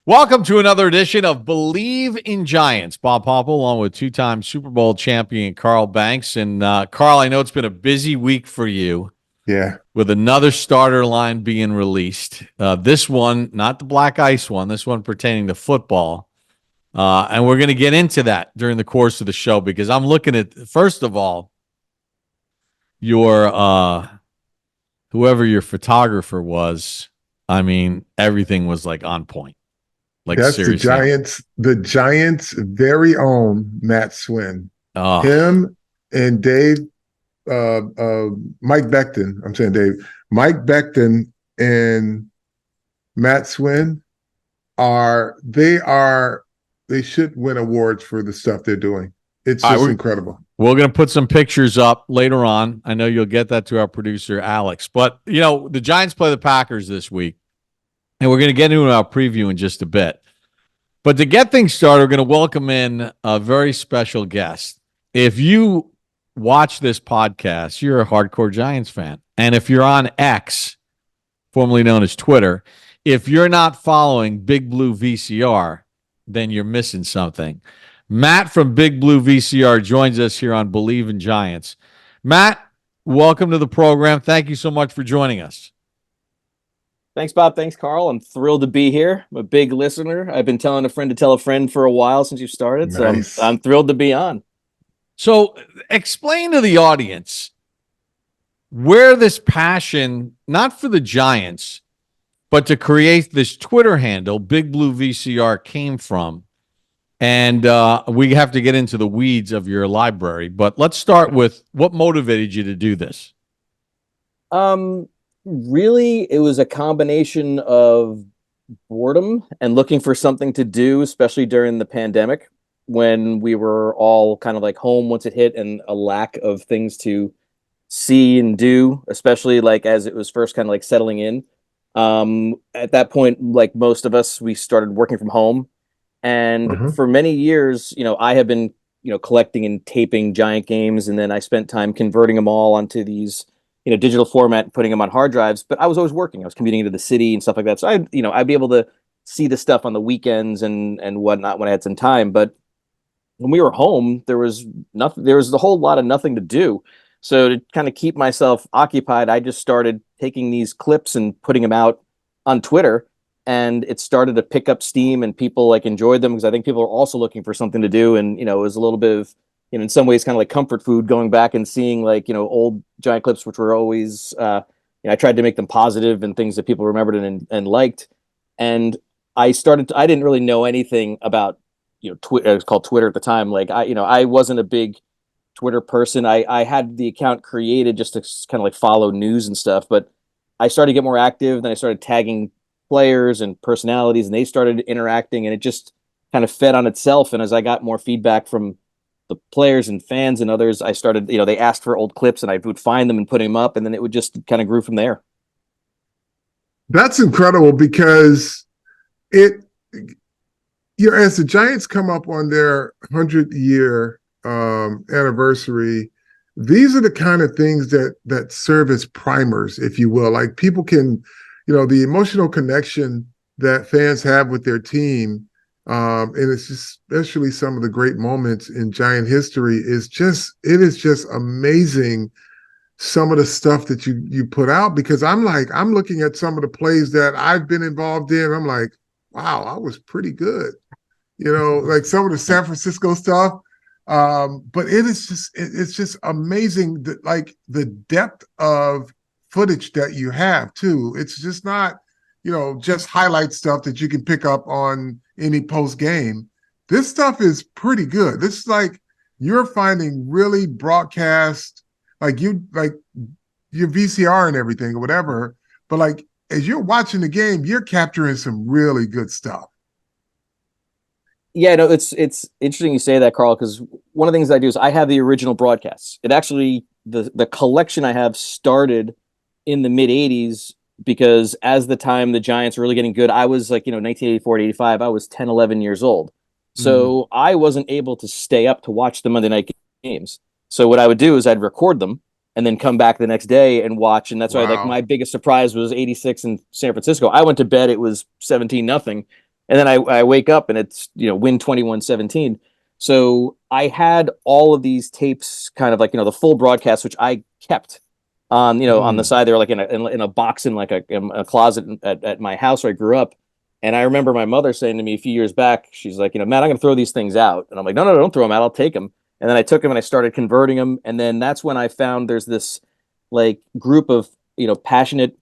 Welcome to another edition of Believe in Giants. Bob Popple, along with two-time Super Bowl champion Carl Banks. And Carl, I know it's been a busy week for you. Yeah. With another starter line being released. This one, not the black ice one, this one pertaining to football. And we're going to get into that during the course of the show because I'm looking at, first of all, your whoever your photographer was. I mean, everything was like on point. Like, that's seriously. the Giants' very own Matt Swin. Oh. Him and Dave, Mike Becton. I'm saying Dave. Mike Becton and Matt Swin they should win awards for the stuff they're doing. It's just incredible. We're going to put some pictures up later on. I know you'll get that to our producer, Alex. But, you know, the Giants play the Packers this week, and we're going to get into our preview in just a bit. But to get things started, we're going to welcome in a very special guest. If you watch this podcast, you're a hardcore Giants fan. And if you're on X, formerly known as Twitter, if you're not following Big Blue VCR, then you're missing something. Matt from Big Blue VCR joins us here on Believe in Giants. Matt, welcome to the program. Thank you so much for joining us. Thanks, Bob. Thanks, Carl. I'm thrilled to be here. I'm a big listener. I've been telling a friend to tell a friend for a while since you started, nice. So I'm thrilled to be on. So explain to the audience where this passion, not for the Giants, but to create this Twitter handle, Big Blue VCR, came from. And we have to get into the weeds of your library. But let's start with what motivated you to do this. Really, it was a combination of boredom and looking for something to do, especially during the pandemic when we were all kind of like home once it hit, and a lack of things to see and do, especially like as it was first kind of like settling in. At that point, like most of us, we started working from home. And for many years, you know, I have been, you know, collecting and taping Giant games, and then I spent time converting them all onto these, you know, digital format and putting them on hard drives. But I was always working. I was commuting into the city and stuff like that. So I'd be able to see the stuff on the weekends and whatnot when I had some time. But when we were home, there was nothing. There was a whole lot of nothing to do. So to kind of keep myself occupied, I just started taking these clips and putting them out on Twitter. And it started to pick up steam, and people like enjoyed them because I think people are also looking for something to do. And, you know, it was a little bit of, you know, in some ways kind of like comfort food, going back and seeing like, you know, old Giant clips, which were always, you know, I tried to make them positive and things that people remembered and liked. And I didn't really know anything about, you know, Twitter. It was called Twitter at the time. Like I wasn't a big Twitter person. I had the account created just to kind of like follow news and stuff, but I started to get more active. Then I started tagging players and personalities, and they started interacting, and it just kind of fed on itself. And as I got more feedback from the players and fans and others, I started, you know, they asked for old clips and I would find them and put them up, and then it would just kind of grew from there. That's incredible because as the Giants come up on their 100-year anniversary, these are the kind of things that serve as primers, if you will. Like, people can, you know, the emotional connection that fans have with their team, and it's just, especially some of the great moments in Giant history, it is just amazing, some of the stuff that you put out, because I'm looking at some of the plays that I've been involved in. I'm like, wow, I was pretty good. You know, like some of the San Francisco stuff. But it's just amazing that, like, the depth of footage that you have too. It's just not, you know, just highlight stuff that you can pick up on any post game. This stuff is pretty good. This is like, you're finding really broadcast, like your VCR and everything or whatever, but like as you're watching the game, you're capturing some really good stuff. Yeah, no, it's interesting you say that, Carl, because one of the things I do is I have the original broadcasts. It actually, the collection I have started in the mid 80s, because as the time the Giants were really getting good, I was like, you know, 1984 to 85, I was 10, 11 years old. So I wasn't able to stay up to watch the Monday night games. So what I would do is I'd record them and then come back the next day and watch. And that's why, like, my biggest surprise was 86 in San Francisco. I went to bed, it was 17-0. And then I wake up and it's, win 21-17. So I had all of these tapes kind of like, the full broadcast, which I kept on, on the side. They were like in a box in like a closet at my house where I grew up. And I remember my mother saying to me a few years back, she's like, Matt, I'm going to throw these things out. And I'm like, no, don't throw them out. I'll take them. And then I took them and I started converting them. And then that's when I found there's this like group of, passionate,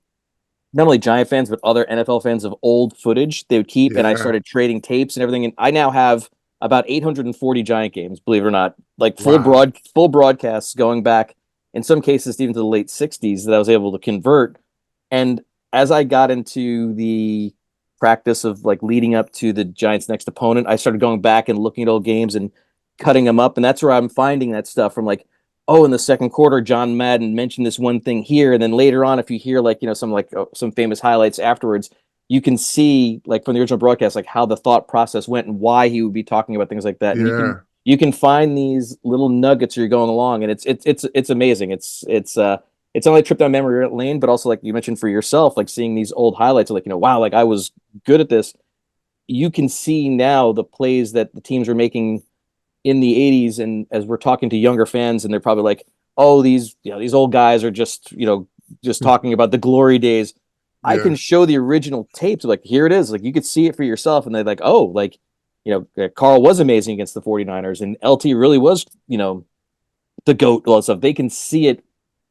not only Giant fans, but other NFL fans of old footage they would keep. And I Yeah. started trading tapes and everything. And I now have about 840 Giant games, believe it or not, like Wow. full broadcasts going back in some cases even to the late 60s that I was able to convert. And as I got into the practice of like leading up to the Giants' next opponent, I started going back and looking at old games and cutting them up. And that's where I'm finding that stuff from like, oh, in the second quarter, John Madden mentioned this one thing here. And then later on, if you hear like, some famous highlights afterwards, you can see like from the original broadcast, like how the thought process went and why he would be talking about things like that. And Yeah. you can find these little nuggets as you're going along, and it's amazing. It's only a trip down memory lane, but also like you mentioned for yourself, like seeing these old highlights, like wow, like I was good at this. You can see now the plays that the teams were making in the 80s, and as we're talking to younger fans, and they're probably like, oh, these old guys are just just talking about the glory days. I can show the original tapes, like here it is, like you could see it for yourself, and they're like, oh, like Carl was amazing against the 49ers, and LT really was the GOAT, all that stuff. They can see it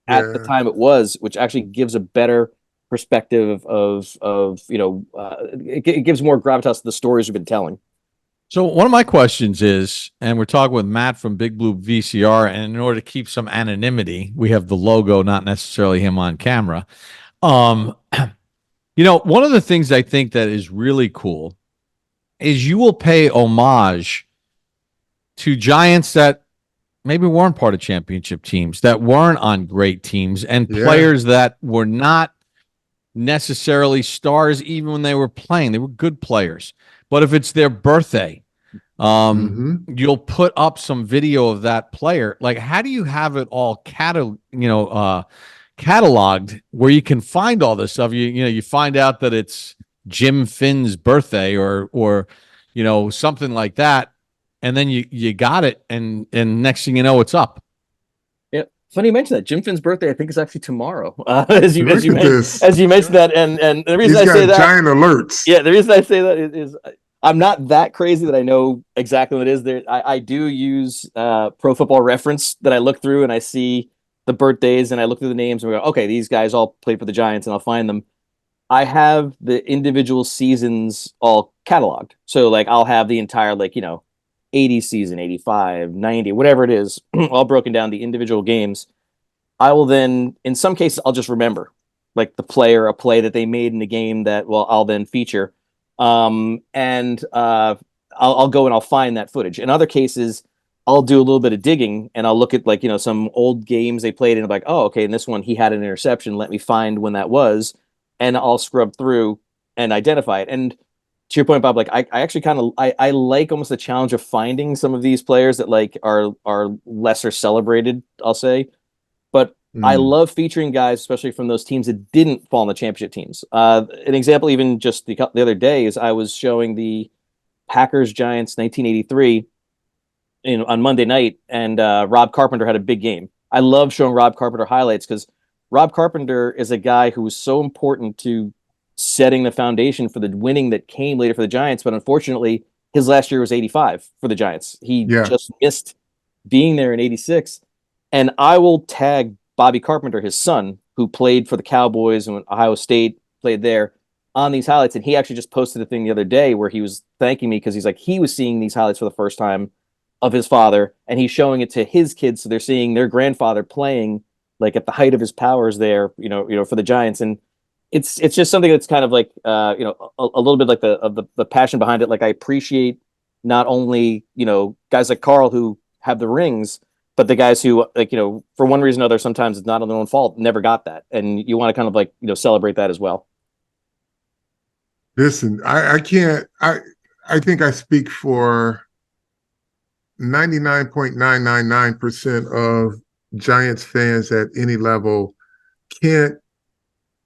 at the time it was, which actually gives a better perspective of it gives more gravitas to the stories we've been telling. So one of my questions is, and we're talking with Matt from Big Blue VCR, and in order to keep some anonymity, we have the logo, not necessarily him on camera. One of the things I think that is really cool is you will pay homage to Giants that maybe weren't part of championship teams, that weren't on great teams, and players that were not necessarily stars even when they were playing. They were good players. But if it's their birthday, you'll put up some video of that player. Like, how do you have it all cataloged where you can find all this stuff? You find out that it's Jim Finn's birthday or something like that, and then you got it, and next thing you know, it's up. Yeah, funny you mention that. Jim Finn's birthday, I think, is actually tomorrow. As you mentioned that, and the reason I say that, giant alerts. Yeah, the reason I say that is I'm not that crazy that I know exactly what it is. There, I do use Pro Football Reference that I look through and I see the birthdays and I look through the names and we go, okay, these guys all played for the Giants, and I'll find them. I have the individual seasons all cataloged, so like I'll have the entire 80 season, 85, 90, whatever it is, all broken down, the individual games. I will then, in some cases, I'll just remember like a play that they made in the game that, I'll then feature. I'll go and I'll find that footage. In other cases, I'll do a little bit of digging and I'll look at some old games they played and I'm like, oh, okay, in this one, he had an interception. Let me find when that was. And I'll scrub through and identify it. And to your point, Bob, like I actually I like almost the challenge of finding some of these players that are lesser celebrated, I'll say. But I love featuring guys, especially from those teams that didn't fall in the championship teams. An example, even just the other day, is I was showing the Packers Giants 1983 on Monday night, and Rob Carpenter had a big game. I love showing Rob Carpenter highlights because Rob Carpenter is a guy who was so important to setting the foundation for the winning that came later for the Giants. But unfortunately, his last year was 85 for the Giants. He just missed being there in 86. And I will tag Bobby Carpenter, his son, who played for the Cowboys and Ohio State, played there, on these highlights. And he actually just posted a thing the other day where he was thanking me because he's like, he was seeing these highlights for the first time of his father, and he's showing it to his kids. So they're seeing their grandfather playing like at the height of his powers there, for the Giants. And it's just something that's kind of like, a little bit like the passion behind it. Like I appreciate not only, guys like Carl who have the rings, but the guys who for one reason or another, sometimes it's not on their own fault, never got that. And you want to kind of celebrate that as well. Listen, I can't, I think I speak for 99.999% of Giants fans at any level can't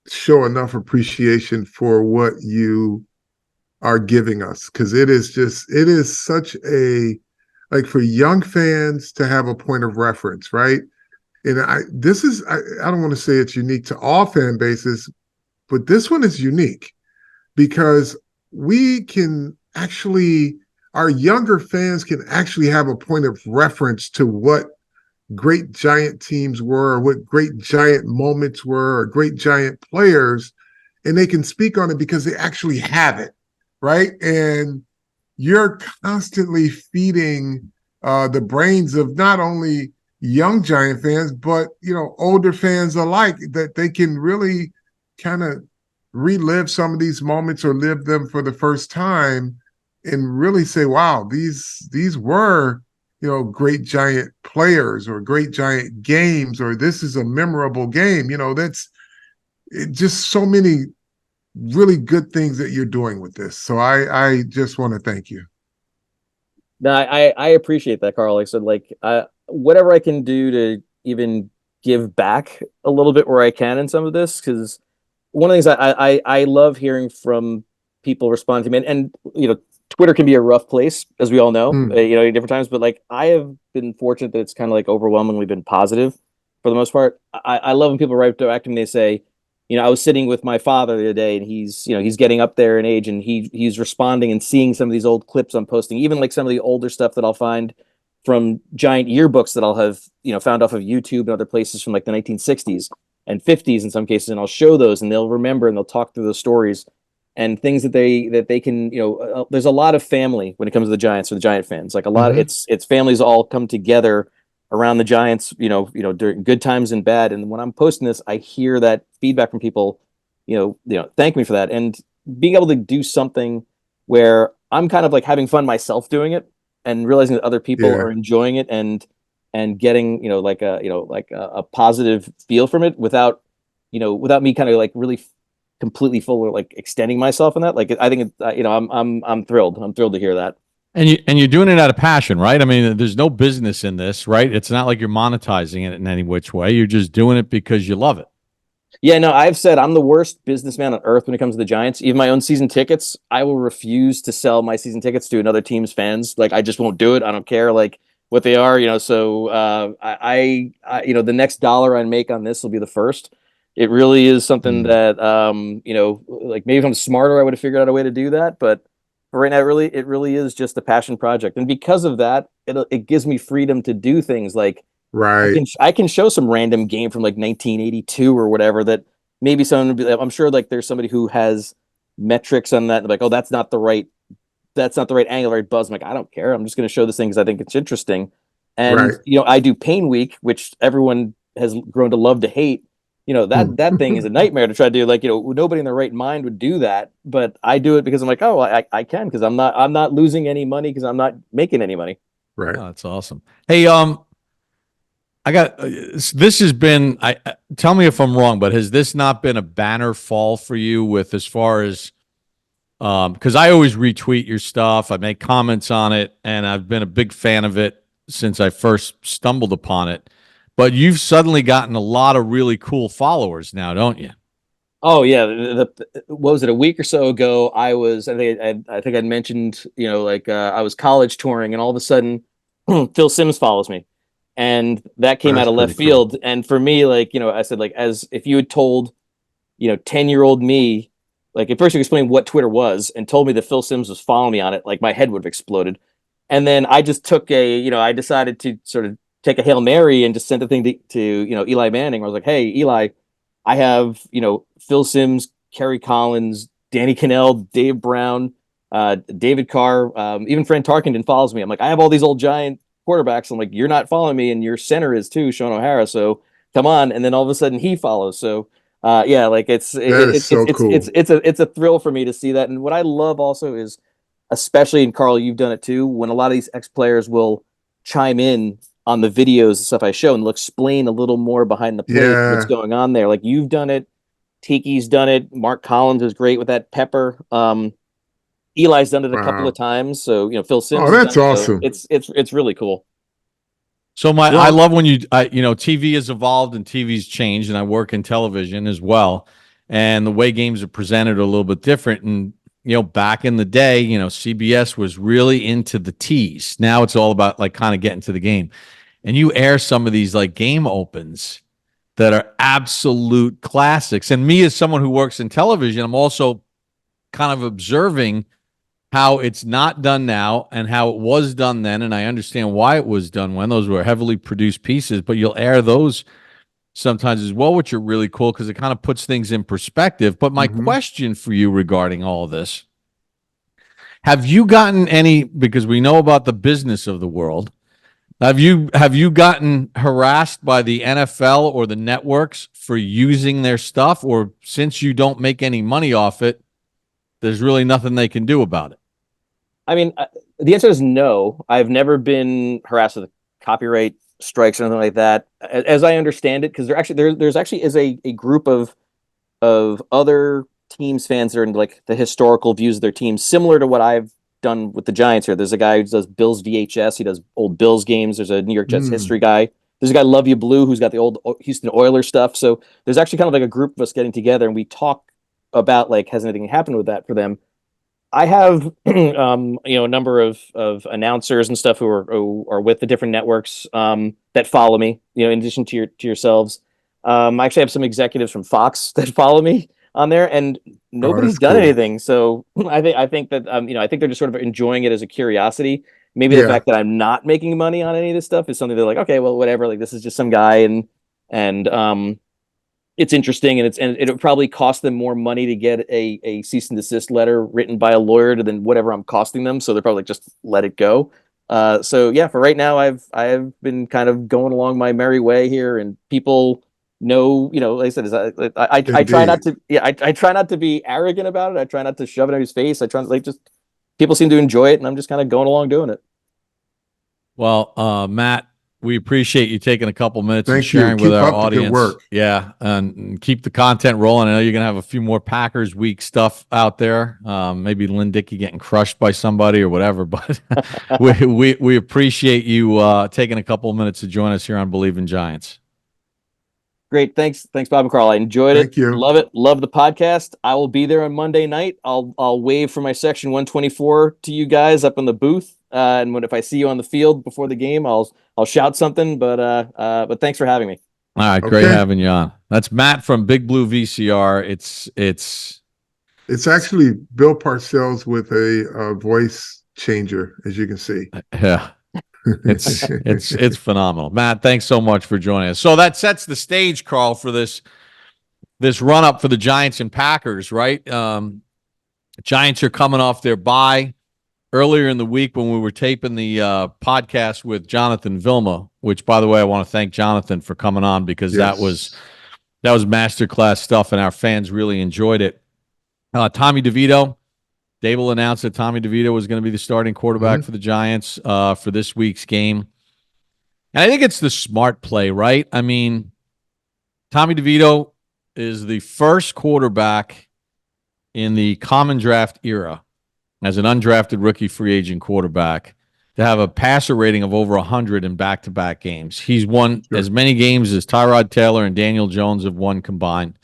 show enough appreciation for what you are giving us, because it is such a, like, for young fans to have a point of reference, right? And I don't want to say it's unique to all fan bases, but this one is unique because we can actually, our younger fans can actually have a point of reference to what great Giant teams were, or what great Giant moments were, or great Giant players, and they can speak on it because they actually have it, right? And you're constantly feeding the brains of not only young Giant fans, but older fans alike, that they can really kind of relive some of these moments or live them for the first time and really say, wow, these were great Giant players or great Giant games, or this is a memorable game. That's just so many really good things that you're doing with this. So I just want to thank you. No, I appreciate that, Carl. Like I said, whatever I can do to even give back a little bit where I can in some of this, because one of the things I love hearing from people responding to me, and Twitter can be a rough place, as we all know, at different times. But I have been fortunate that it's kind of overwhelmingly been positive for the most part. I love when people write back to me. They say, I was sitting with my father the other day, and he's getting up there in age, and he's responding and seeing some of these old clips I'm posting, even some of the older stuff that I'll find from Giant yearbooks that I'll have found off of YouTube and other places from the 1960s and 50s in some cases, and I'll show those, and they'll remember and they'll talk through those stories and things that they can there's a lot of family when it comes to the Giants or the Giant fans. A lot of it's families all come together around the Giants, during good times and bad. And when I'm posting this, I hear that feedback from people, thank me for that. And being able to do something where I'm kind of having fun myself doing it and realizing that other people are enjoying it and getting, a positive feel from it without me kind of really completely full or extending myself in that. I think I'm thrilled. I'm thrilled to hear that. And you're doing it out of passion, right? I mean, there's no business in this, right? It's not like you're monetizing it in any which way. You're just doing it because you love it. Yeah, no, I've said I'm the worst businessman on earth when it comes to the Giants. Even my own season tickets, I will refuse to sell my season tickets to another team's fans. I just won't do it. I don't care what they are, So I the next dollar I make on this will be the first. It really is something that maybe if I'm smarter, I would have figured out a way to do that, but for right now, it really is just a passion project, and because of that, it gives me freedom to do things right. I can show some random game from 1982 or whatever that maybe someone would be. I'm sure there's somebody who has metrics on that, oh, that's not the right angle, right buzz. I'm I don't care. I'm just going to show this thing because I think it's interesting, and I do Pain Week, which everyone has grown to love to hate. That thing is a nightmare to try to do. Nobody in their right mind would do that, but I do it because I'm oh, I can, because I'm not losing any money because I'm not making any money. Right. Oh, that's awesome. Hey, I got this has been. Tell me if I'm wrong, but has this not been a banner fall for you with as far as because I always retweet your stuff, I make comments on it, and I've been a big fan of it since I first stumbled upon it. But you've suddenly gotten a lot of really cool followers now, don't you? Oh yeah, what was it, a week or so ago? I think I'd mentioned I was college touring, and all of a sudden, Phil Simms follows me, and that came out of left field. Cool. And for me, I said, as if you had told 10-year-old me, at first you explained what Twitter was and told me that Phil Simms was following me on it, my head would have exploded. And then I just took I decided to sort of take a Hail Mary and just sent the thing to Eli Manning. Where I was hey, Eli, I have Phil Simms, Kerry Collins, Danny Cannell, Dave Brown, David Carr, even Fran Tarkenton follows me. I'm I have all these old Giant quarterbacks. I'm you're not following me, and your center is too, Sean O'Hara. So come on. And then all of a sudden he follows. So it's a thrill for me to see that. And what I love also is, especially, and Carl, you've done it too, when a lot of these ex-players will chime in on the videos and stuff I show, and they'll explain a little more behind the plate what's going on there. You've done it, Tiki's done it, Mark Collins is great with that. Pepper, Eli's done it a couple of times. So Phil Simms. Oh, that's awesome. So it's really cool. So I love when TV has evolved and TV's changed, and I work in television as well, and the way games are presented are a little bit different. And back in the day, CBS was really into the tease. Now it's all about like kind of getting to the game. And you air some of these like game opens that are absolute classics. And me, as someone who works in television, I'm also kind of observing how it's not done now and how it was done then. And I understand why it was done when those were heavily produced pieces, but you'll air those sometimes as well, which are really cool because it kind of puts things in perspective. But my question for you regarding all of this, have you gotten any, because we know about the business of the world, have you gotten harassed by the NFL or the networks for using their stuff, or since you don't make any money off it, there's really nothing they can do about it? I mean, the answer is no. I've never been harassed with copyright strikes or anything like that, as I understand it. Because there's actually is a group of other teams fans that are in like the historical views of their teams, similar to what I've done with the Giants here. There's a guy who does Bills VHS. He does old Bills games. There's a New York Jets history guy. There's a guy, Love You Blue, who's got the old Houston Oilers stuff. So there's actually kind of like a group of us getting together and we talk about like, has anything happened with that for them? I have, a number of announcers and stuff who are with the different networks that follow me. In addition to yourselves, I actually have some executives from Fox that follow me on there, and nobody's done anything. So I think that I think they're just sort of enjoying it as a curiosity. Maybe the fact that I'm not making money on any of this stuff is something they're like, okay, well, whatever. Like, this is just some guy, and it's interesting, and it'll probably cost them more money to get a cease and desist letter written by a lawyer than whatever I'm costing them. So they're probably like, just let it go. So yeah, for right now, I've been kind of going along my merry way here, and people know, like I said, I try not to, I try not to be arrogant about it. I try not to shove it in his face. I try to just people seem to enjoy it, and I'm just kind of going along doing it. Well, Matt, we appreciate you taking a couple minutes and Thank sharing you. with Keep our up the good audience. work. Yeah, and keep the content rolling. I know you're gonna have a few more Packers week stuff out there. Maybe Lynn Dickey getting crushed by somebody or whatever. But we appreciate you taking a couple of minutes to join us here on Believe in Giants. Great. Thanks, Bob and Carl. I enjoyed it. Thank you. Love it. Love the podcast. I will be there on Monday night. I'll wave for my section 124 to you guys up in the booth. And if I see you on the field before the game, I'll shout something. But thanks for having me. All right, great having you on. That's Matt from Big Blue VCR. It's actually Bill Parcells with a voice changer, as you can see. Yeah. It's phenomenal. Matt, thanks so much for joining us. So that sets the stage, Carl, for this run up for the Giants and Packers, right? Giants are coming off their bye. Earlier in the week when we were taping the podcast with Jonathan Vilma, which, by the way, I want to thank Jonathan for coming on, because that was masterclass stuff and our fans really enjoyed it. Tommy DeVito, Daboll announced that Tommy DeVito was going to be the starting quarterback for the Giants for this week's game. And I think it's the smart play, right? I mean, Tommy DeVito is the first quarterback in the common draft era as an undrafted rookie free agent quarterback to have a passer rating of over 100 in back-to-back games. He's won as many games as Tyrod Taylor and Daniel Jones have won combined.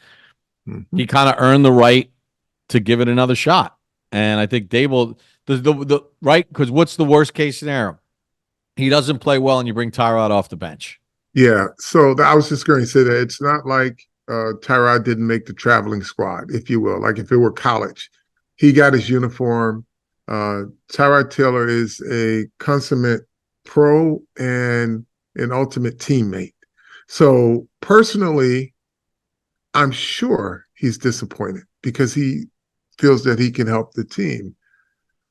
He kind of earned the right to give it another shot. And I think Daboll, the right, because what's the worst case scenario? He doesn't play well and you bring Tyrod off the bench. Yeah, so I was just going to say that it's not like Tyrod didn't make the traveling squad, if you will, like if it were college. He got his uniform. Tyrod Taylor is a consummate pro and an ultimate teammate. So personally, I'm sure he's disappointed because he feels that he can help the team.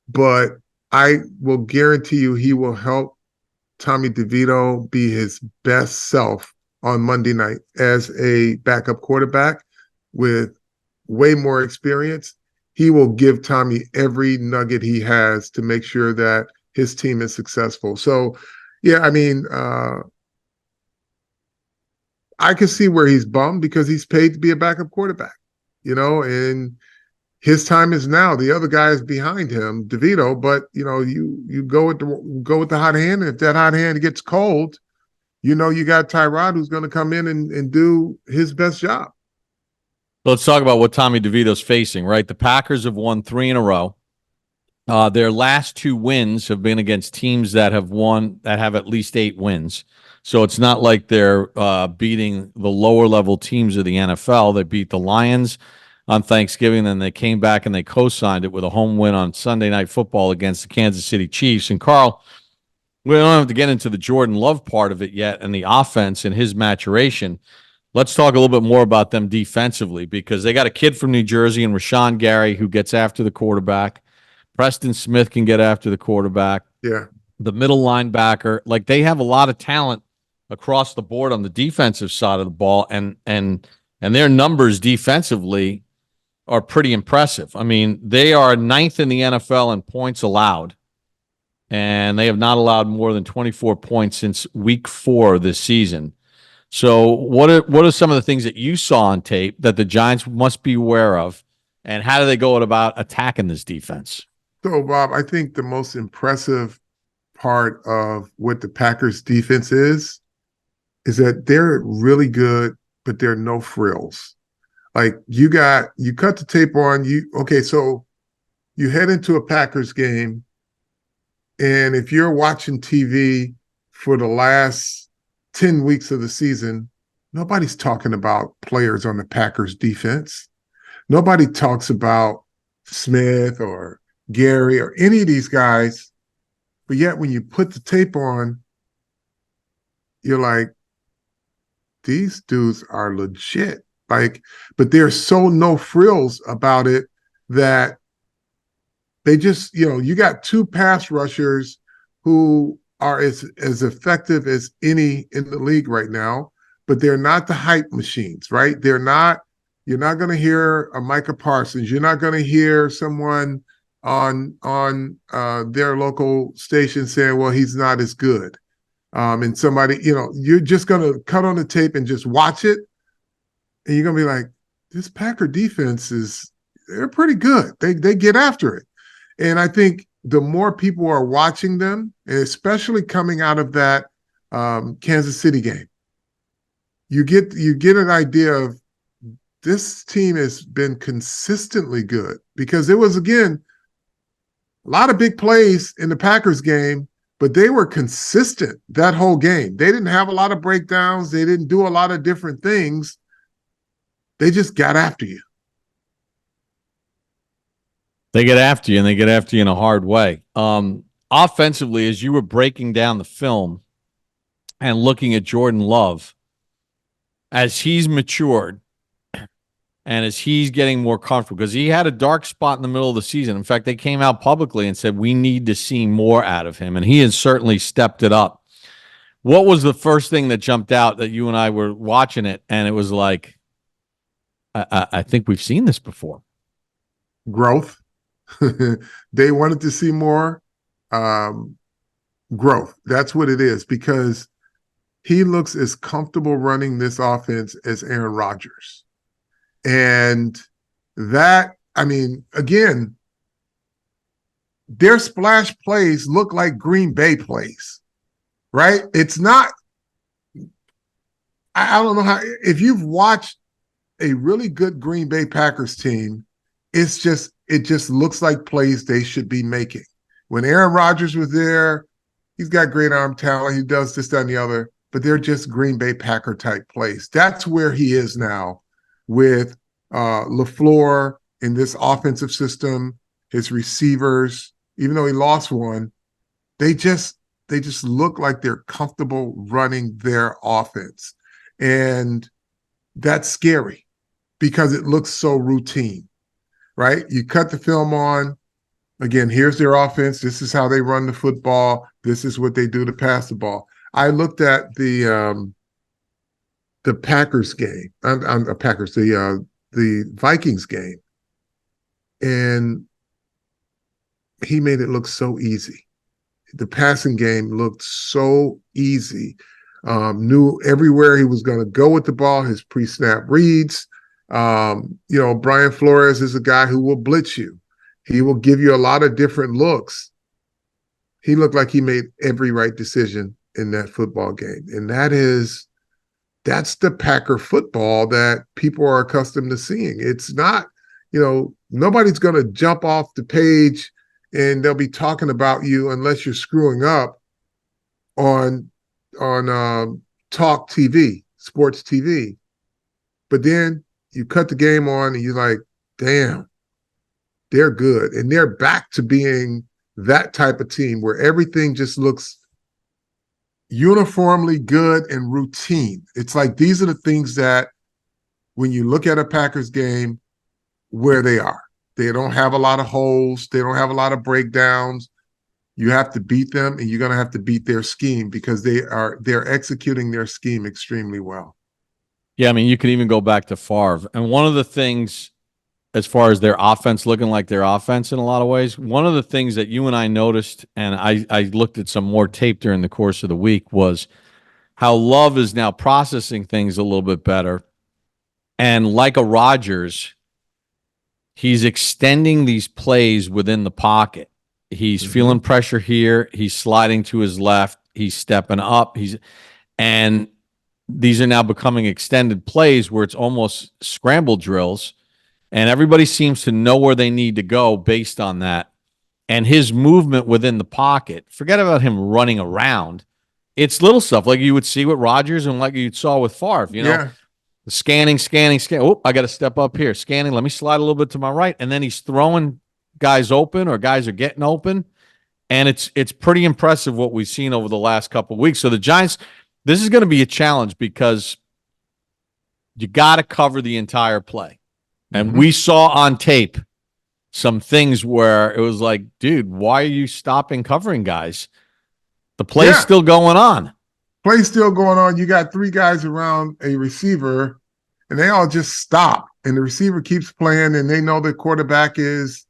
But I will guarantee you he will help Tommy DeVito be his best self on Monday night as a backup quarterback with way more experience. He will give Tommy every nugget he has to make sure that his team is successful. So, yeah, I mean, I can see where he's bummed because he's paid to be a backup quarterback, and his time is now. The other guy is behind him, DeVito, but, you go with the hot hand, and if that hot hand gets cold, you got Tyrod who's going to come in and do his best job. Let's talk about what Tommy DeVito's facing, right? The Packers have won 3 in a row. Their last 2 wins have been against teams that have at least 8 wins. So it's not like they're beating the lower level teams of the NFL. They beat the Lions on Thanksgiving, then they came back and they co-signed it with a home win on Sunday Night Football against the Kansas City Chiefs. And Carl, we don't have to get into the Jordan Love part of it yet and the offense and his maturation. Let's talk a little bit more about them defensively, because they got a kid from New Jersey and Rashawn Gary who gets after the quarterback. Preston Smith can get after the quarterback. Yeah. The middle linebacker, like, they have a lot of talent across the board on the defensive side of the ball, and their numbers defensively are pretty impressive. I mean, they are 9th in the NFL in points allowed, and they have not allowed more than 24 points since week 4 this season. So what are some of the things that you saw on tape that the Giants must be aware of, and how do they go about attacking this defense? So, Bob, I think the most impressive part of what the Packers defense is that they're really good, but there are no frills. Like, you cut the tape on, so you head into a Packers game, and if you're watching TV for the last 10 weeks of the season, nobody's talking about players on the Packers defense. Nobody talks about Smith or Gary or any of these guys. But yet when you put the tape on, you're like, these dudes are legit. Like, but there's so no frills about it that they just, you got 2 pass rushers who are as effective as any in the league right now, but they're not the hype machines, right? You're not going to hear a Micah Parsons. You're not going to hear someone on their local station saying, well, he's not as good. And somebody, you're just going to cut on the tape and just watch it. And you're going to be like, this Packer defense they're pretty good. They get after it. And I think the more people are watching them, and especially coming out of that Kansas City game, you get an idea of this team has been consistently good, because there was, again, a lot of big plays in the Packers game, but they were consistent that whole game. They didn't have a lot of breakdowns. They didn't do a lot of different things. They just got after you. They get after you, and they get after you in a hard way. Offensively, as you were breaking down the film and looking at Jordan Love, as he's matured and as he's getting more comfortable, because he had a dark spot in the middle of the season. In fact, they came out publicly and said, we need to see more out of him, and he has certainly stepped it up. What was the first thing that jumped out that you and I were watching it, and it was like, I think we've seen this before? Growth. They wanted to see more growth. That's what it is, because he looks as comfortable running this offense as Aaron Rodgers. And that, again, their splash plays look like Green Bay plays, right? It's not, I don't know how, if you've watched a really good Green Bay Packers team, it just looks like plays they should be making. When Aaron Rodgers was there, he's got great arm talent. He does this, that, and the other, but they're just Green Bay Packer type plays. That's where he is now with LaFleur in this offensive system, his receivers. Even though he lost one, they just look like they're comfortable running their offense. And that's scary because it looks so routine, right? You cut the film on. Again, here's their offense. This is how they run the football. This is what they do to pass the ball. I looked at the Packers game, the Vikings game, and he made it look so easy. The passing game looked so easy. Knew everywhere he was going to go with the ball, his pre-snap reads. Brian Flores is a guy who will blitz you. He will give you a lot of different looks. He looked like he made every right decision in that football game. And that is that's the Packer football that people are accustomed to seeing. It's not, nobody's going to jump off the page and they'll be talking about you unless you're screwing up on talk TV, sports TV. But then you cut the game on and you're like, damn, they're good. And they're back to being that type of team where everything just looks uniformly good and routine. It's like these are the things that when you look at a Packers game, where they are. They don't have a lot of holes. They don't have a lot of breakdowns. You have to beat them, and you're going to have to beat their scheme because they're executing their scheme extremely well. Yeah, I mean, you can even go back to Favre. And one of the things, as far as their offense looking like their offense in a lot of ways, one of the things that you and I noticed, and I looked at some more tape during the course of the week, was how Love is now processing things a little bit better. And like a Rodgers, he's extending these plays within the pocket. He's feeling pressure here. He's sliding to his left. He's stepping up. And these are now becoming extended plays where it's almost scramble drills. And everybody seems to know where they need to go based on that. And his movement within the pocket, forget about him running around. It's little stuff like you would see with Rodgers and like you saw with Favre, Yeah. Scanning. Oh, I got to step up here. Scanning. Let me slide a little bit to my right. And then he's throwing guys open or guys are getting open. And it's pretty impressive what we've seen over the last couple of weeks. So the Giants, this is going to be a challenge because you got to cover the entire play. And we saw on tape some things where it was like, dude, why are you stopping covering guys? The play's still going on. Play's still going on. You got three guys around a receiver, and they all just stop. And the receiver keeps playing, and they know the quarterback is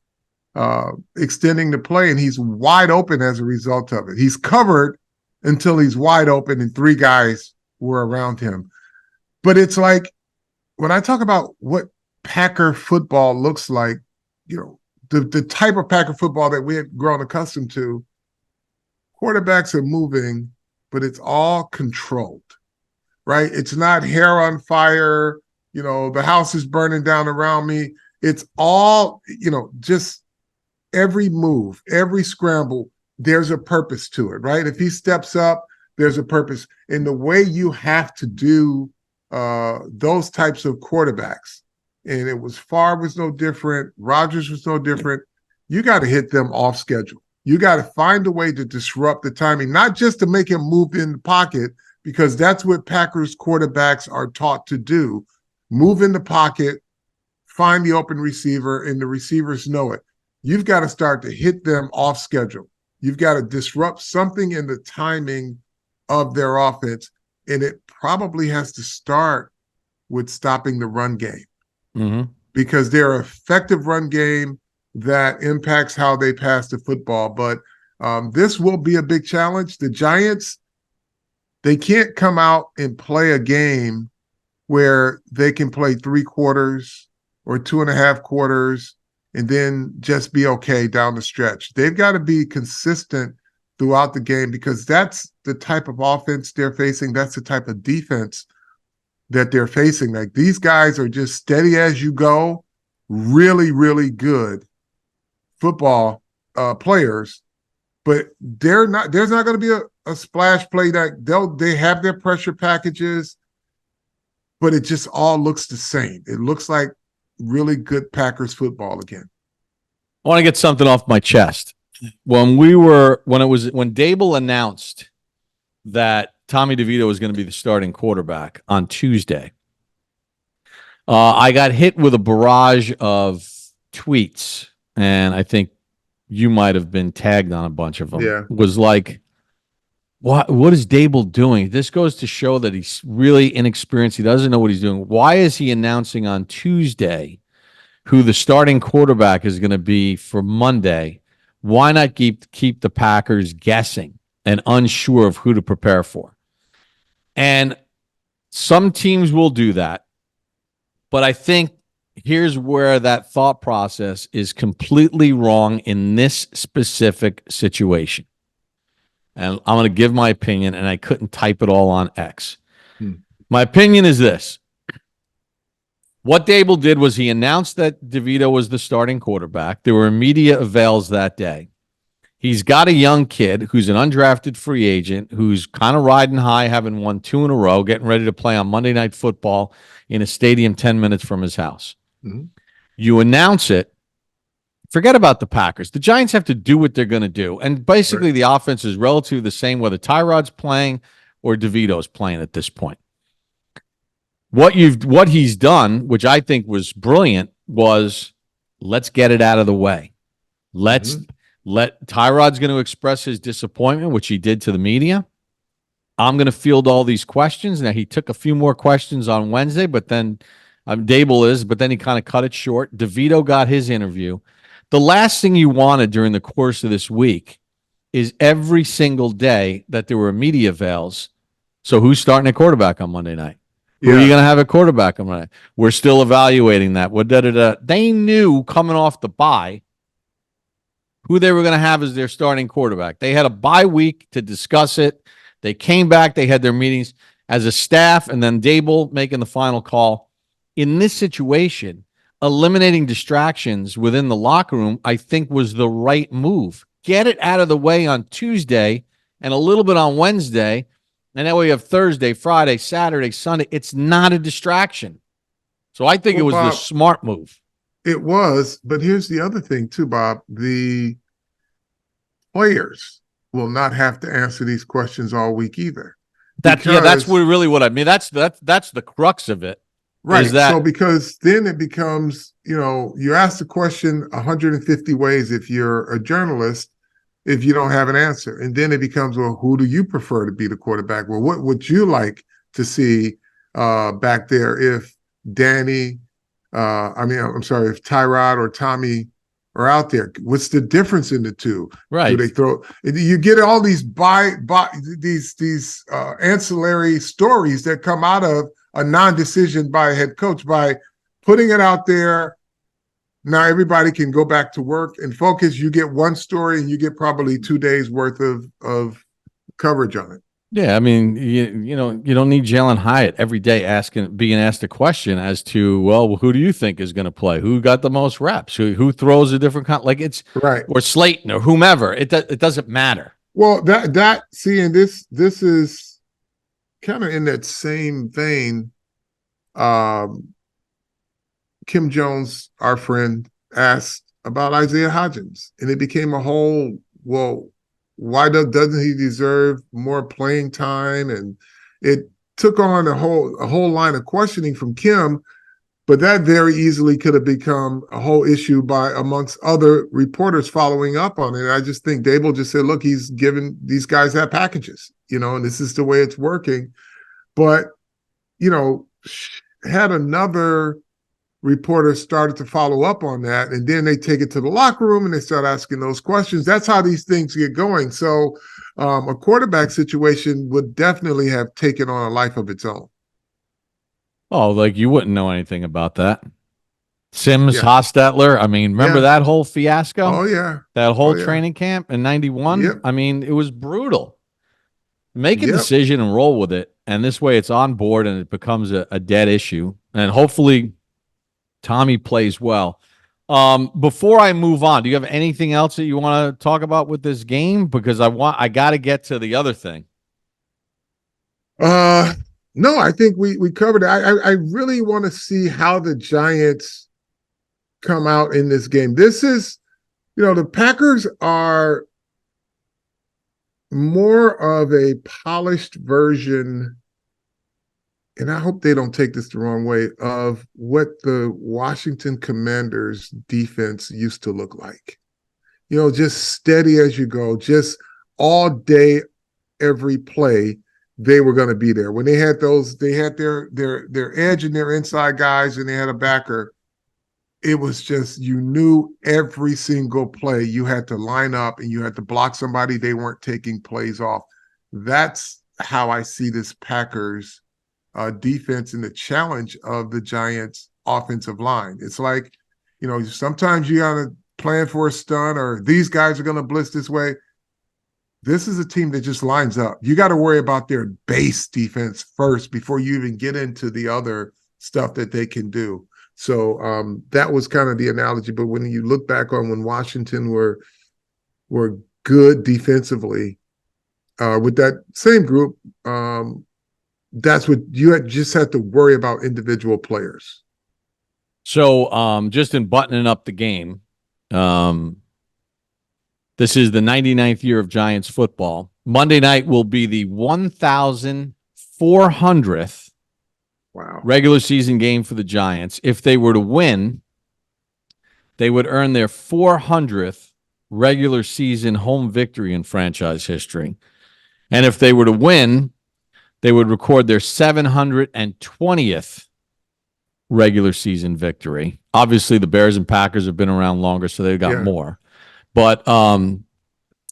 extending the play, and he's wide open as a result of it. He's covered until he's wide open, and three guys were around him. But it's like, when I talk about what Packer football looks like, the type of Packer football that we had grown accustomed to, quarterbacks are moving, but it's all controlled, right? It's not hair on fire, the house is burning down around me. It's all, just every move, every scramble, there's a purpose to it, right? If he steps up, there's a purpose. And the way you have to do those types of quarterbacks, and it was Favre was no different, Rodgers was no different, you got to hit them off schedule. You got to find a way to disrupt the timing, not just to make him move in the pocket, because that's what Packers quarterbacks are taught to do. Move in the pocket, find the open receiver, and the receivers know it. You've got to start to hit them off schedule. You've got to disrupt something in the timing of their offense, and it probably has to start with stopping the run game because they're an effective run game that impacts how they pass the football. But this will be a big challenge. The Giants, they can't come out and play a game where they can play 3 quarters or 2.5 quarters and then just be okay down the stretch. They've got to be consistent throughout the game because that's the type of offense they're facing. That's the type of defense that they're facing. Like, these guys are just steady as you go, really, really good football players, but there's not going to be a splash play that they have their pressure packages, but it just all looks the same. It looks like really good Packers football again. I want to get something off my chest. When Daboll announced that Tommy DeVito was going to be the starting quarterback on Tuesday, I got hit with a barrage of tweets, and I think you might have been tagged on a bunch of them. Yeah. It was like, what is Daboll doing? This goes to show that he's really inexperienced. He doesn't know what he's doing. Why is he announcing on Tuesday who the starting quarterback is going to be for Monday? Why not keep the Packers guessing and unsure of who to prepare for? And some teams will do that. But I think here's where that thought process is completely wrong in this specific situation. And I'm going to give my opinion, and I couldn't type it all on X. My opinion is this. What Daboll did was he announced that DeVito was the starting quarterback. There were media avails that day. He's got a young kid who's an undrafted free agent who's kind of riding high, having won 2 in a row, getting ready to play on Monday Night Football in a stadium 10 minutes from his house. Mhm. You announce it. Forget about the Packers. The Giants have to do what they're going to do. And basically, the offense is relatively the same whether Tyrod's playing or DeVito's playing at this point. What he's done, which I think was brilliant, was let's get it out of the way. Let Tyrod's going to express his disappointment, which he did to the media. I'm going to field all these questions. Now, he took a few more questions on Wednesday, but then but then he kind of cut it short. DeVito got his interview. The last thing you wanted during the course of this week is every single day that there were media avails. So who's starting at quarterback on Monday night? Who are you going to have a quarterback on Monday night? We're still evaluating that. They knew coming off the bye who they were going to have as their starting quarterback. They had a bye week to discuss it. They came back. They had their meetings as a staff, and then Daboll making the final call. In this situation, eliminating distractions within the locker room, I think, was the right move. Get it out of the way on Tuesday and a little bit on Wednesday, and that way you have Thursday, Friday, Saturday, Sunday. It's not a distraction. So I think it was Bob, the smart move. It was, but here's the other thing too, Bob. The players will not have to answer these questions all week either. That's what I mean. That's the crux of it. Right. So because then it becomes, you ask the question 150 ways if you're a journalist, if you don't have an answer. And then it becomes, well, who do you prefer to be the quarterback? Well, what would you like to see back there if Danny, if Tyrod or Tommy are out there? What's the difference in the two? Right. Do they throw? You get all these ancillary stories that come out of a non-decision by a head coach by putting it out there. Now everybody can go back to work and focus. You get one story and you get probably 2 days worth of coverage on it. Yeah, I mean, you don't need Jalen Hyatt every day being asked a question as to, well, who do you think is going to play? Who got the most reps? Who throws a different it's right, or Slayton or whomever. It doesn't matter. Well, this is kind of in that same vein. Kim Jones, our friend, asked about Isaiah Hodgins, and it became a whole, well, why doesn't he deserve more playing time? And it took on a whole line of questioning from Kim, but that very easily could have become a whole issue amongst other reporters following up on it. I just think Daboll just said, look, he's given these guys that packages, and this is the way it's working. But, had another reporter started to follow up on that, and then they take it to the locker room and they start asking those questions. That's how these things get going. So a quarterback situation would definitely have taken on a life of its own. Oh, like you wouldn't know anything about that. Sims, Hostetler. I mean, remember that whole fiasco? Oh, yeah. That whole training camp in 91? Yep. I mean, it was brutal. Make a decision and roll with it. And this way it's on board and it becomes a dead issue. And hopefully Tommy plays well. Before I move on, do you have anything else that you want to talk about with this game? Because I got to get to the other thing. No, I think we covered it. I really want to see how the Giants come out in this game. This is, the Packers are more of a polished version, and I hope they don't take this the wrong way, of what the Washington Commanders defense used to look like. Just steady as you go, just all day, every play, they were going to be there. When they had their edge and their inside guys, and they had a backer, it was just, you knew every single play you had to line up and you had to block somebody. They weren't taking plays off. That's how I see this Packers defense and the challenge of the Giants offensive line. It's like, sometimes you got to plan for a stunt, or these guys are going to blitz this way. this is a team that just lines up. You got to worry about their base defense first before you even get into the other stuff that they can do. So that was kind of the analogy. But when you look back on when Washington were good defensively with that same group, that's what you just had to worry about individual players. So just in buttoning up the game, this is the 99th year of Giants football. Monday night will be the 1,400th regular season game for the Giants. If they were to win, they would earn their 400th regular season home victory in franchise history. And if they were to win, they would record their 720th regular season victory. Obviously, the Bears and Packers have been around longer, so they've got more. But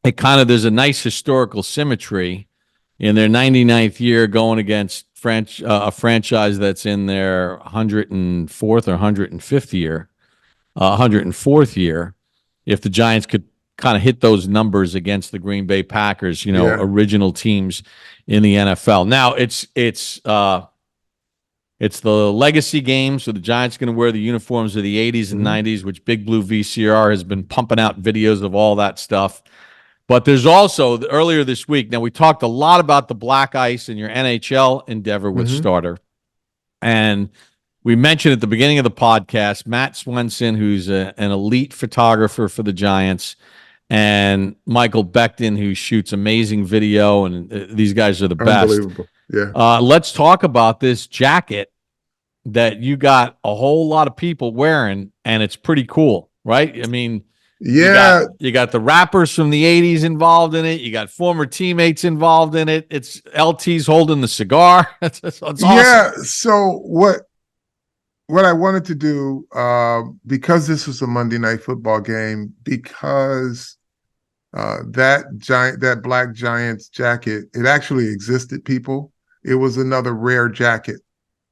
it kind of, there's a nice historical symmetry in their 99th year going against a franchise that's in their 104th or 105th year, 104th year. If the Giants could kind of hit those numbers against the Green Bay Packers, original teams in the NFL. Now it's the legacy game, so the Giants are going to wear the uniforms of the 80s and 90s, which Big Blue VCR has been pumping out videos of all that stuff. But there's also, earlier this week, now we talked a lot about the black ice in your NHL endeavor with Starter. And we mentioned at the beginning of the podcast, Matt Swenson, who's an elite photographer for the Giants, and Michael Becton, who shoots amazing video, and these guys are the best. Unbelievable. Yeah. Let's talk about this jacket that you got a whole lot of people wearing, and it's pretty cool, right? I mean, yeah, you got the rappers from the 80s involved in it. You got former teammates involved in it. It's LT's holding the cigar. It's awesome. Yeah. So what I wanted to do, because this was a Monday Night Football game, because that Black Giants jacket, it actually existed, people. It was another rare jacket.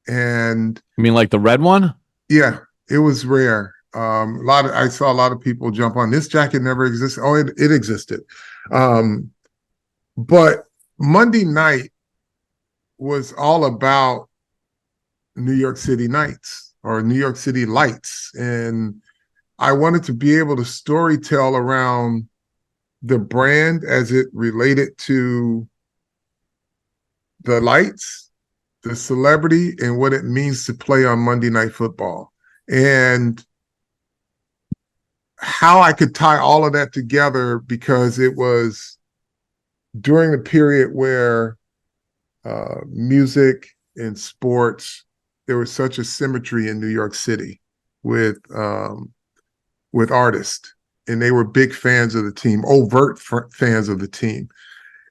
And you mean like the red one? Yeah, it was rare. I saw a lot of people jump on this jacket. Never existed. Oh, it existed. But Monday night was all about New York City Nights or New York City Lights. And I wanted to be able to storytell around the brand as it related to the lights, the celebrity, and what it means to play on Monday Night Football. And how I could tie all of that together, because it was during the period where music and sports, there was such a symmetry in New York City with artists, and they were big fans of the team, overt fans of the team.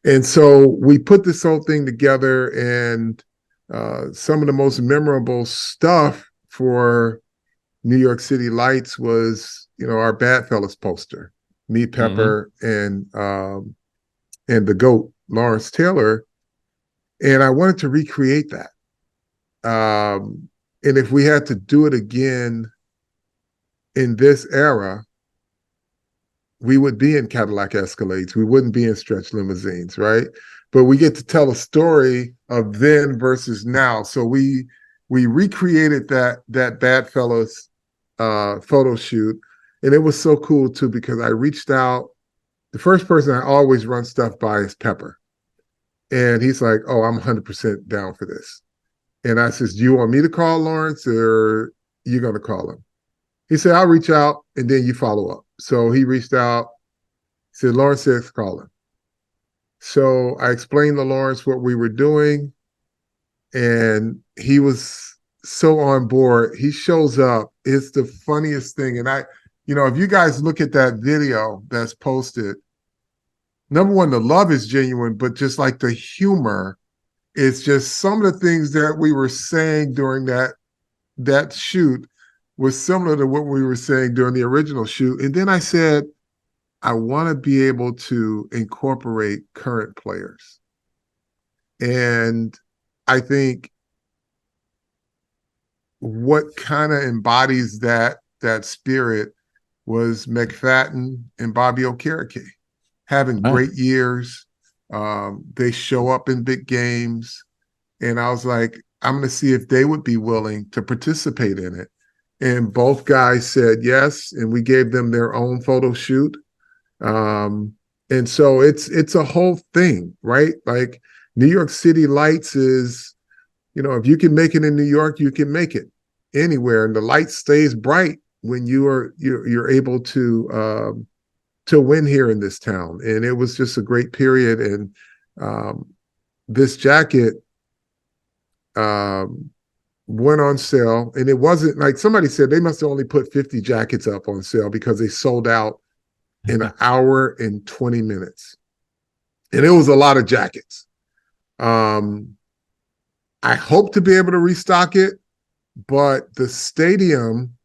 And so we put this whole thing together, and some of the most memorable stuff for New York City Lights was, our Bad Fellas poster, me, Pepper, and the GOAT, Lawrence Taylor. And I wanted to recreate that. And if we had to do it again in this era, we would be in Cadillac Escalades. We wouldn't be in stretch limousines, right? But we get to tell a story of then versus now. So we recreated that Bad Fellas photo shoot. And it was so cool too, because I reached out. The first person I always run stuff by is Pepper. And he's like, oh, I'm 100% down for this. And I says, do you want me to call Lawrence, or you going to call him? He said, I'll reach out and then you follow up. So he reached out, said, Lawrence says, call him. So I explained to Lawrence what we were doing, and he was so on board. He shows up. It's the funniest thing. And if you guys look at that video that's posted, number one, the love is genuine, but just like the humor, it's just some of the things that we were saying during that shoot was similar to what we were saying during the original shoot. And then I said, I want to be able to incorporate current players. And I think what kind of embodies that spirit was McFadden and Bobby Okereke. having Wow. great years. They show up in big games. And I was like, I'm going to see if they would be willing to participate in it. And both guys said yes. And we gave them their own photo shoot. And so it's a whole thing, right? Like New York City Lights is, if you can make it in New York, you can make it anywhere. And the light stays bright when you're able to win here in this town. And it was just a great period. And this jacket went on sale, and it wasn't like somebody said they must have only put 50 jackets up on sale because they sold out in an hour and 20 minutes. And it was a lot of jackets. I hope to be able to restock it, but the stadium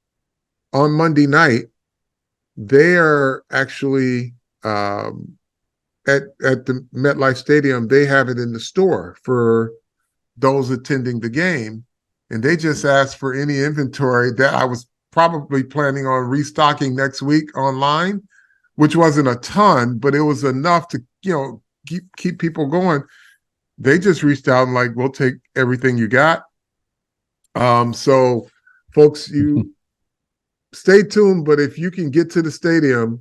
on Monday night, they are actually at the MetLife Stadium, they have it in the store for those attending the game. And they just asked for any inventory that I was probably planning on restocking next week online, which wasn't a ton, but it was enough to, keep people going. They just reached out and like, we'll take everything you got. So folks, you stay tuned, but if you can get to the stadium,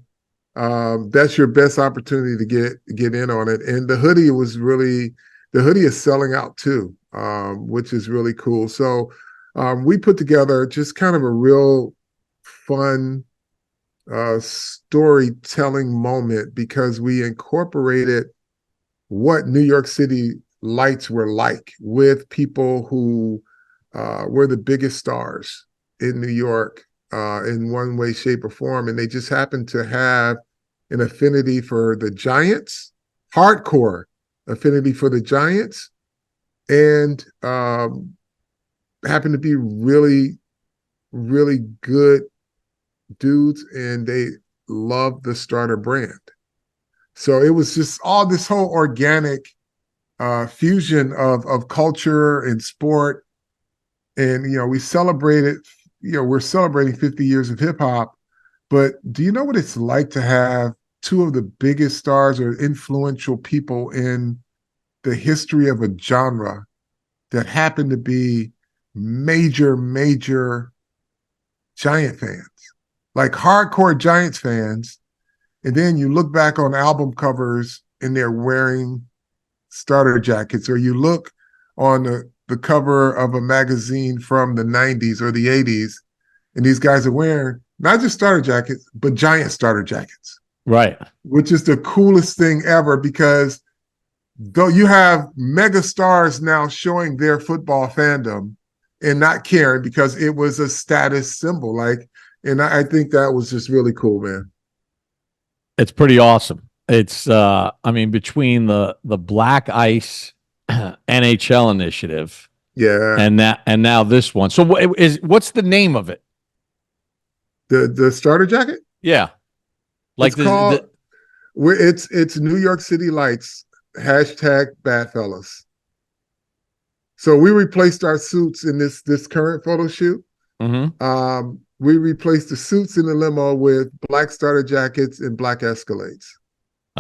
that's your best opportunity to get in on it. And the hoodie is selling out too, which is really cool. So we put together just kind of a real fun storytelling moment because we incorporated what New York City Lights were like with people who were the biggest stars in New York in one way, shape, or form. And they just happened to have an affinity for the Giants, hardcore affinity for the Giants, and happened to be really, really good dudes, and they loved the starter brand. So it was just all this whole organic fusion of culture and sport. And, we celebrated, we're celebrating 50 years of hip hop, but do you know what it's like to have two of the biggest stars or influential people in the history of a genre that happen to be major, major Giant fans, like hardcore Giants fans. And then you look back on album covers and they're wearing starter jackets, or you look on the cover of a magazine from the 90s or the 80s, and these guys are wearing not just starter jackets, but Giant starter jackets. Right. Which is the coolest thing ever because though you have mega stars now showing their football fandom and not caring because it was a status symbol. And I think that was just really cool, man. It's pretty awesome. It's between the Black Ice NHL initiative, Yeah, and now this one. So what's the name of it? the starter jacket. Yeah, like It's called. It's New York City Lights #BadFellas. So we replaced our suits in this current photo shoot. Mm-hmm. We replaced the suits in the limo with black starter jackets and black Escalades.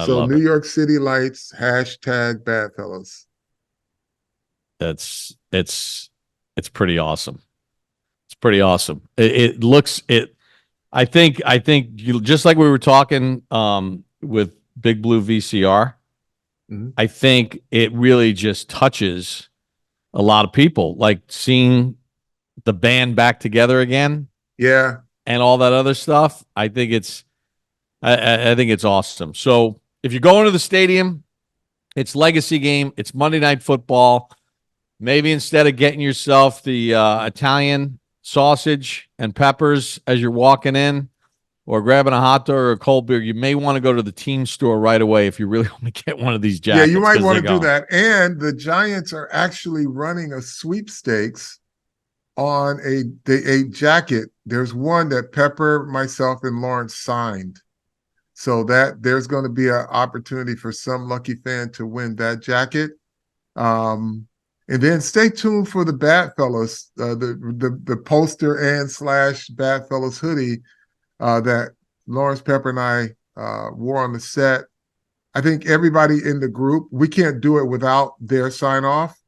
So New York City Lights #BadFellas. It's pretty awesome. It's pretty awesome. It looks it. I think you just like we were talking with Big Blue VCR. Mm-hmm. I think it really just touches a lot of people, like seeing the band back together again. Yeah. And all that other stuff. I think it's awesome. So if you're going to the stadium, it's legacy game. It's Monday Night Football. Maybe instead of getting yourself the Italian sausage and peppers as you're walking in, or grabbing a hot dog or a cold beer, you may want to go to the team store right away if you really want to get one of these jackets. Yeah, you might want to do that. And the Giants are actually running a sweepstakes on a jacket. There's one that Pepper, myself, and Lawrence signed. So that there's going to be an opportunity for some lucky fan to win that jacket. And then stay tuned for the Badfellas, the poster and / Badfellas hoodie that Lawrence, Pepper, and I wore on the set. I think everybody in the group, we can't do it without their sign off.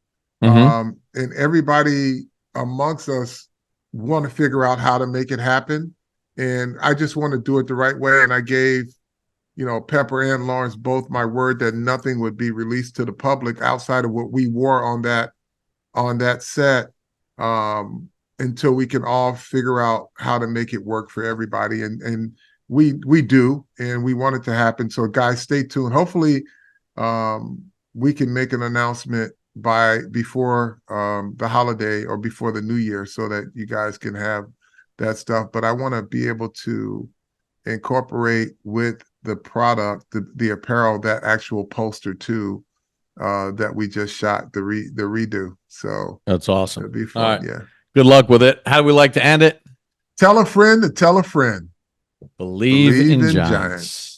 And everybody amongst us want to figure out how to make it happen. And I just want to do it the right way. And I gave, Pepper and Lawrence both my word that nothing would be released to the public outside of what we wore on that set, until we can all figure out how to make it work for everybody. And we do, and we want it to happen. So guys, stay tuned. Hopefully, we can make an announcement before the holiday or before the new year so that you guys can have that stuff. But I want to be able to incorporate with the product, the apparel, that actual poster too, that we just shot, the redo. So that's awesome. It'll be fun. All right. Yeah. Good luck with it. How do we like to end it? Tell a friend to tell a friend. Believe in Giants. Giants.